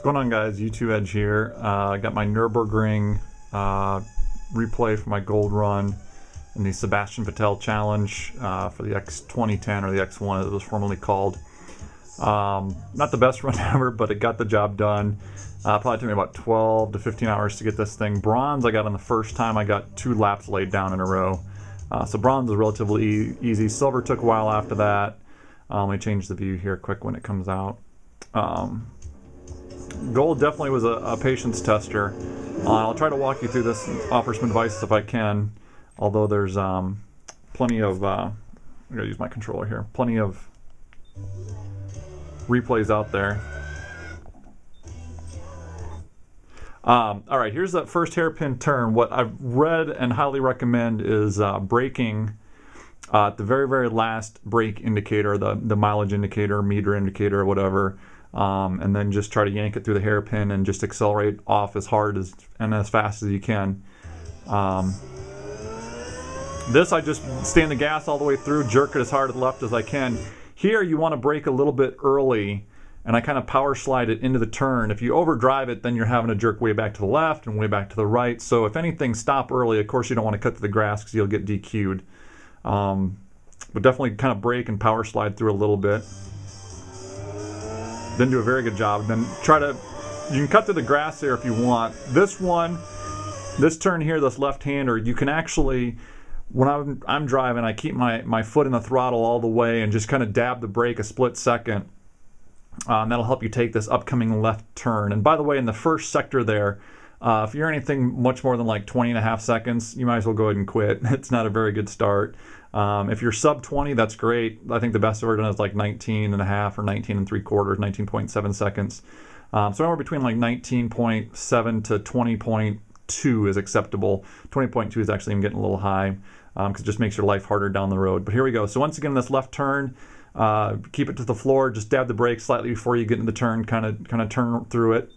What's going on, guys? U2 Edge here. I got my Nurburgring replay for my gold run in the Sebastian Vettel challenge for the X2010, or the X1 as it was formerly called. Not the best run ever, but it got the job done. Probably took me about 12 to 15 hours to get this thing. Bronze I got on the first time. I got 2 laps laid down in a row. So bronze is relatively easy. Silver took a while after that. Let me change the view here quick when it comes out. Gold definitely was a patience tester. I'll try to walk you through this and offer some advice if I can, although there's plenty of I'm gonna use my controller here, plenty of replays out there. Alright, here's that first hairpin turn. What I've read and highly recommend is braking at the very last brake indicator, the mileage indicator, meter indicator, or whatever, and then just try to yank it through the hairpin and just accelerate off as hard and as fast as you can. This, I just stay in the gas all the way through, jerk it as hard to the left as I can. Here you want to brake a little bit early, and I kind of power slide it into the turn. If you overdrive it, then you're having to jerk way back to the left and way back to the right. So if anything, stop early. Of course, you don't want to cut to the grass because you'll get DQ'd. But definitely kind of brake and power slide through a little bit. Then do a very good job. Then you can cut to the grass there if you want. This turn here, this left-hander, you can actually, when I'm driving, I keep my foot in the throttle all the way and just kind of dab the brake a split second. That'll help you take this upcoming left turn. And by the way, in the first sector there, if you're anything much more than like 20.5 seconds, you might as well go ahead and quit. It's not a very good start. If you're sub 20, that's great. I think the best I've ever done is like 19.5 or 19 3/4, 19.7 seconds. So anywhere between like 19.7 to 20.2 is acceptable. 20.2 is actually even getting a little high because it just makes your life harder down the road. But here we go. So once again, this left turn, keep it to the floor. Just dab the brake slightly before you get into the turn. Kind of turn through it.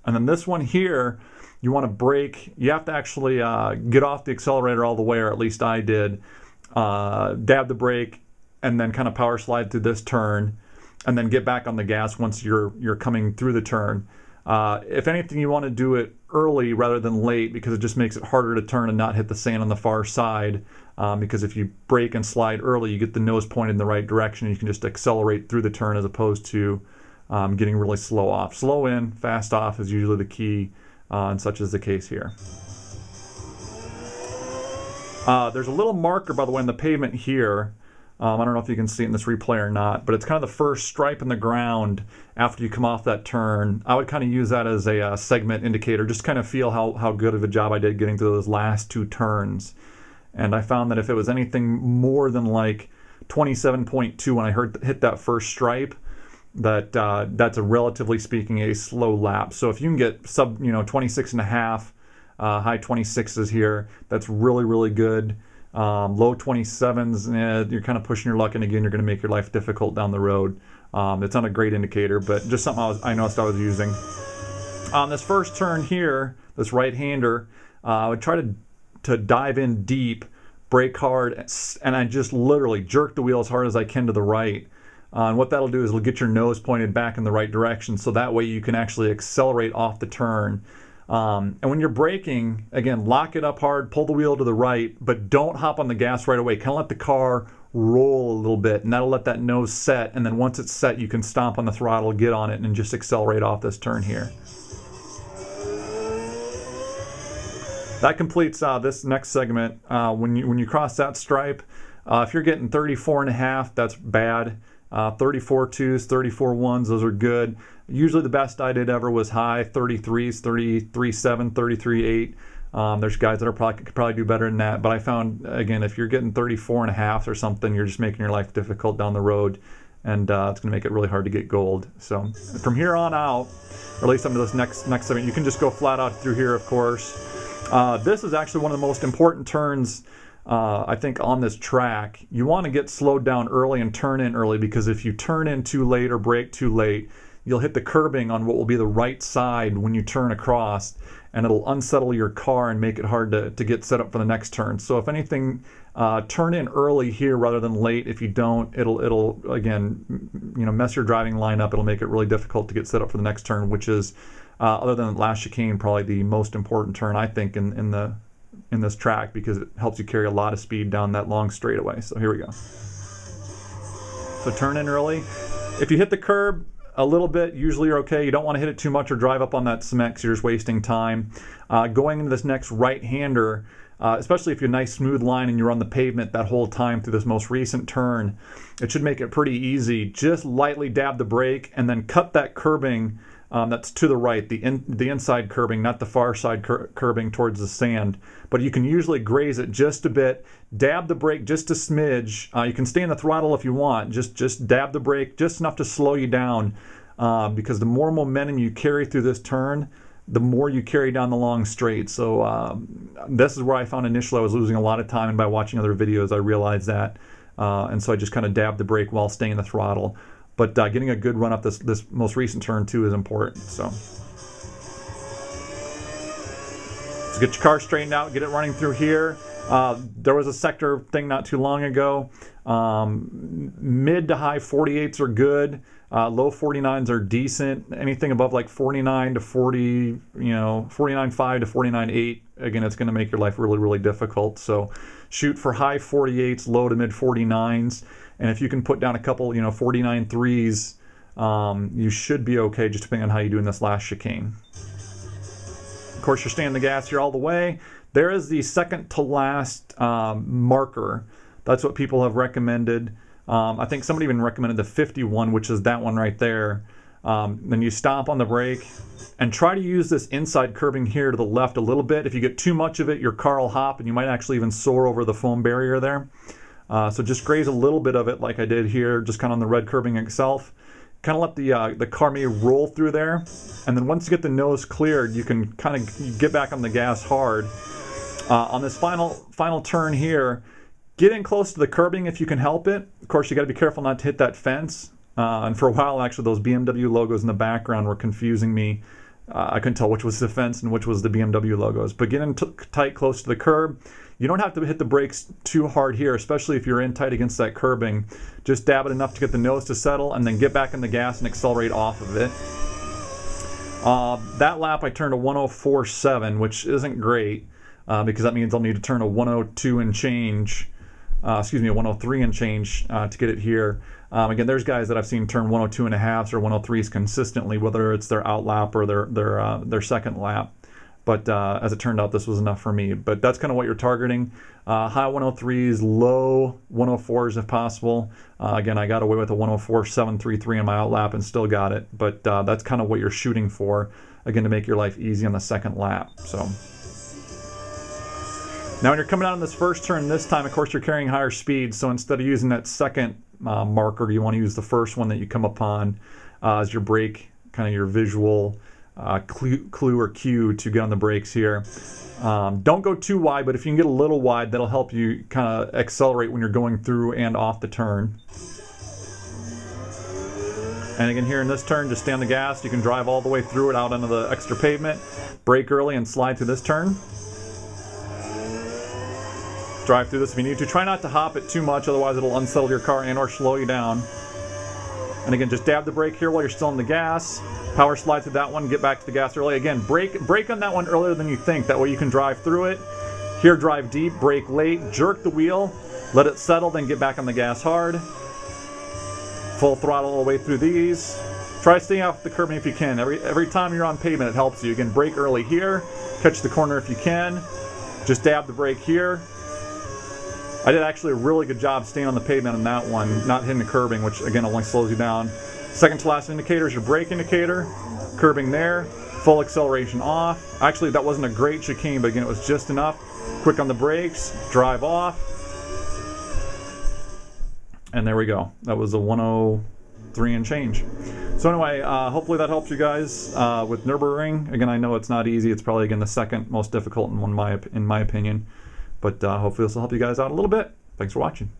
And then this one here, you want to brake. You have to actually get off the accelerator all the way, or at least I did. Dab the brake, and then kind of power slide through this turn, and then get back on the gas once you're coming through the turn. If anything, you want to do it early rather than late, because it just makes it harder to turn and not hit the sand on the far side. Because if you brake and slide early, you get the nose pointed in the right direction. You can just accelerate through the turn as opposed to getting really slow off. Slow in, fast off is usually the key, and such is the case here. There's a little marker, by the way, in the pavement here. I don't know if you can see it in this replay or not, but it's kind of the first stripe in the ground after you come off that turn. I would kind of use that as a segment indicator, just kind of feel how good of a job I did getting through those last 2 turns. And I found that if it was anything more than like 27.2 when I hit that first stripe, that's a relatively speaking a slow lap. So if you can get sub 26.5, high 26s here, that's really good. Low 27s, you're kind of pushing your luck, and again, you're going to make your life difficult down the road. It's not a great indicator, but just something I noticed I was using. On this first turn here, this right-hander, I would try to dive in deep, brake hard, and I just literally jerk the wheel as hard as I can to the right. And what that'll do is it'll get your nose pointed back in the right direction, so that way you can actually accelerate off the turn. And when you're braking, again, lock it up hard, pull the wheel to the right, but don't hop on the gas right away. Kind of let the car roll a little bit, and that'll let that nose set, and then once it's set, you can stomp on the throttle, get on it, and just accelerate off this turn here. That completes this next segment. When you cross that stripe, if you're getting 34.5, that's bad. 34 2s, 34 1s, those are good. Usually the best I did ever was high 33s, 33.7, 33.8. There's guys that could probably do better than that, but I found, again, if you're getting 34.5 or something, you're just making your life difficult down the road, and it's going to make it really hard to get gold. So from here on out, or at least up to this next segment, you can just go flat out through here, of course. This is actually one of the most important turns, I think, on this track. You want to get slowed down early and turn in early, because if you turn in too late or brake too late, you'll hit the curbing on what will be the right side when you turn across, and it'll unsettle your car and make it hard to get set up for the next turn. So if anything, turn in early here rather than late. If you don't, it'll again, mess your driving line up. It'll make it really difficult to get set up for the next turn, which is, other than the last chicane, probably the most important turn, I think, in this track, because it helps you carry a lot of speed down that long straightaway. So here we go. So turn in early. If you hit the curb a little bit, usually you're okay. You don't want to hit it too much or drive up on that cement because you're just wasting time. Going into this next right-hander, especially if you're a nice smooth line and you're on the pavement that whole time through this most recent turn, it should make it pretty easy. Just lightly dab the brake and then cut that curbing that's to the right, the inside curbing, not the far side curbing towards the sand. But you can usually graze it just a bit. Dab the brake just a smidge. You can stay in the throttle if you want. Just dab the brake just enough to slow you down, because the more momentum you carry through this turn, the more you carry down the long straight. So this is where I found initially I was losing a lot of time, and by watching other videos I realized that. And so I just kind of dabbed the brake while staying in the throttle. But getting a good run up this most recent turn too is important. So get your car straightened out, get it running through here. There was a sector thing not too long ago. Mid to high 48s are good. Low 49s are decent. Anything above like 49 to 40, 49.5 to 49.8, again, it's going to make your life really, really difficult. So shoot for high 48s, low to mid 49s. And if you can put down a couple, 49.3s, you should be okay, just depending on how you do in this last chicane. Of course, you're staying the gas here all the way. There is the second to last marker. That's what people have recommended. I think somebody even recommended the 51, which is that one right there. Then you stomp on the brake and try to use this inside curbing here to the left a little bit. If you get too much of it, your car will hop and you might actually even soar over the foam barrier there. So just graze a little bit of it like I did here, just kind of on the red curbing itself. Kind of let the car maybe roll through there. And then once you get the nose cleared, you can kind of get back on the gas hard. On this final turn here, get in close to the curbing if you can help it. Of course, you got to be careful not to hit that fence. And for a while, actually, those BMW logos in the background were confusing me. I couldn't tell which was the fence and which was the BMW logos. But get in tight close to the curb. You don't have to hit the brakes too hard here, especially if you're in tight against that curbing. Just dab it enough to get the nose to settle, and then get back in the gas and accelerate off of it. That lap I turned a 104.7, which isn't great, because that means I'll need to turn a 102 and change. A 103 and change to get it here. Again, there's guys that I've seen turn 102 and a halves or 103s consistently, whether it's their out lap or their second lap. But as it turned out, this was enough for me. But that's kind of what you're targeting. High 103s, low 104s if possible. Again, I got away with a 104.733 on my out lap and still got it. But that's kind of what you're shooting for, again, to make your life easy on the second lap. So now when you're coming out on this first turn this time, of course, you're carrying higher speed. So instead of using that second marker, you want to use the first one that you come upon as your brake, kind of your visual clue or cue to get on the brakes here. Don't go too wide, but if you can get a little wide, that'll help you kind of accelerate when you're going through and off the turn. And again, here in this turn, just stay on the gas. You can drive all the way through it out onto the extra pavement, brake early, and slide through this turn. Drive through this if you need to. Try not to hop it too much, otherwise it'll unsettle your car and or slow you down. And again, just dab the brake here while you're still on the gas. Power slide through that one, get back to the gas early. Again, brake on that one earlier than you think. That way you can drive through it. Here, drive deep, brake late, jerk the wheel, let it settle, then get back on the gas hard. Full throttle all the way through these. Try staying off the curbing if you can. Every time you're on pavement, it helps you. Again, brake early here, catch the corner if you can. Just dab the brake here. I did actually a really good job staying on the pavement on that one, not hitting the curbing, which again only slows you down. Second to last indicator is your brake indicator. Curbing there, full acceleration off. Actually, that wasn't a great chicane, but again, it was just enough. Quick on the brakes, drive off. And there we go. That was a 103 and change. So anyway, hopefully that helps you guys with Nurburgring. Again, I know it's not easy. It's probably, again, the second most difficult in my opinion. But hopefully this will help you guys out a little bit. Thanks for watching.